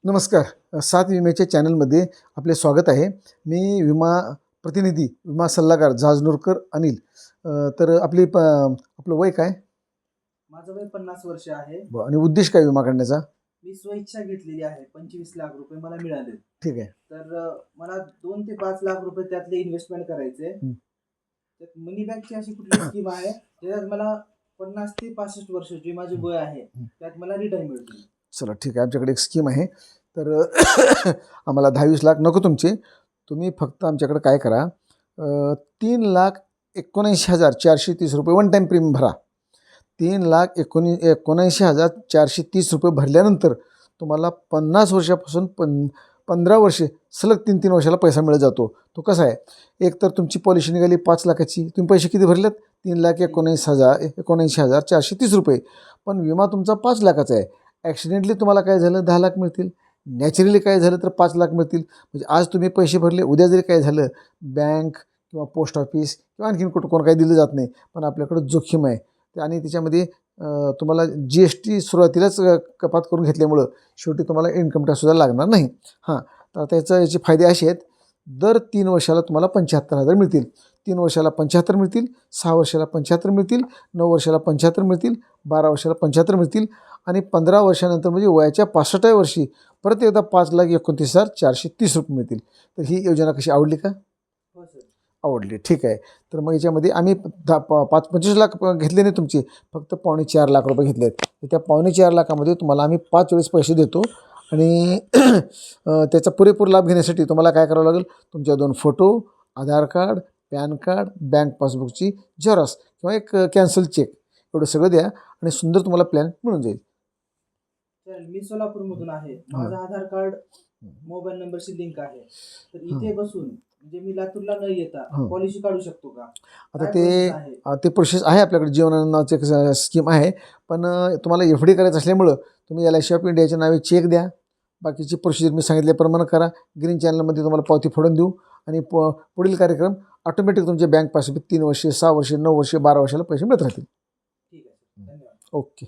नमस्कार. सात विम्याच्या चॅनलमध्ये आपले स्वागत आहे. मी विमा प्रतिनिधी, विमा सल्लागार जाजनूरकर अनिल. तर आपलं वय काय? माझं वय 50 वर्ष आहे. आणि उद्देश काय विमा काढण्याचा? मी स्वइच्छा घेतलेली आहे. 25 लाख रुपये मला मिळाले. ठीक आहे. तर मला 2 ते 5 लाख रुपये त्यातले इन्व्हेस्टमेंट करायचे. त्यात मनी बॅगची अशी कुठली स्कीम आहे ज्याच्यात मला 50 ते 65 वर्ष जे माझे वय आहे त्यात मला रिटर्न मिळतील. चला ठीक आहे. आमच्याकडे एक स्कीम आहे. तर आम्हाला 10-20 लाख नको तुमचे. तुम्ही फक्त आमच्याकडे काय करा, 3,79,430 रुपये वन टाईम प्रीमियम भरा. 3,79,430 रुपये भरल्यानंतर तुम्हाला 50 वर्षापासून 15 वर्षे सलग 3-3 वर्षाला पैसा मिळत जातो. तो कसा आहे, एक तर तुमची पॉलिसी निघाली 5 लाखाची, तुम्ही पैसे किती भरलेत? 3,79,430 रुपये. पण विमा तुमचा 5 लाखाचा आहे. ॲक्सिडेंटली तुम्हाला काय झालं 10 लाख मिळतील, नॅचरली काय झालं तर 5 लाख मिळतील. म्हणजे आज तुम्ही पैसे भरले, उद्या जरी काय झालं, बँक किंवा पोस्ट ऑफिस किंवा आणखीन कुठं कोण काही दिलं जात नाही. पण आपल्याकडं जोखीम आहे आणि त्याच्यामध्ये तुम्हाला GST सुरुवातीलाच कपात करून घेतल्यामुळं शेवटी तुम्हाला इन्कम टॅक्ससुद्धा लागणार नाही. तर याचे फायदे असे आहेत, दर 3 वर्षाला तुम्हाला 75,000 मिळतील. 3 वर्षाला 75 मिळतील, 6 वर्षाला 75 मिळतील, 9 वर्षाला 75 मिळतील, 12 वर्षाला 75 मिळतील आणि 15 वर्षानंतर म्हणजे वयाच्या 65व्या वर्षी परत एकदा 5,29,430 रुपये मिळतील. तर ही योजना कशी आवडली का? हो सर. आवडली. ठीक आहे. तर मग याच्यामध्ये आम्ही 25 लाख घेतले नाही तुमचे, फक्त 4.25 लाख रुपये घेतले आहेत. तर त्या 4.25 लाखामध्ये तुम्हाला आम्ही 5 वेळेस पैसे देतो आणि त्याचा पुरेपूर लाभ घेण्यासाठी तुम्हाला काय करावं लागेल, तुमच्या 2 फोटो, आधार कार्ड, पॅन कार्ड, बँक पासबुकची झेरॉक्स किंवा एक कॅन्सल चेक एवढं सगळं द्या आणि सुंदर तुम्हाला प्लॅन मिळून जाईल. मी सोलापूरमधून आहे. माझं आधार कार्ड मोबाईल नंबरशी लिंक आहे. तर इथे बसून म्हणजे मी लातूरला न येता पॉलिसी काढू शकतो का? आता ते प्रोसेस आहे आपल्याकडे. जीवन नावाची एक स्कीम आहे. पण तुम्हाला FD करायचं असल्यामुळं तुम्ही LIC ऑफ इंडियाच्या नावे चेक द्या. बाकीची प्रोसिजर मी सांगितल्याप्रमाणे करा. ग्रीन चॅनलमध्ये तुम्हाला पावती फोडून देऊ आणि पुढील कार्यक्रम ऑटोमॅटिक तुमच्या बँक पासबुक 3 वर्षे, 6 वर्षे, 9 वर्षे, 12 वर्षाला पैसे मिळत राहतील. ठीक आहे. धन्यवाद. ओके.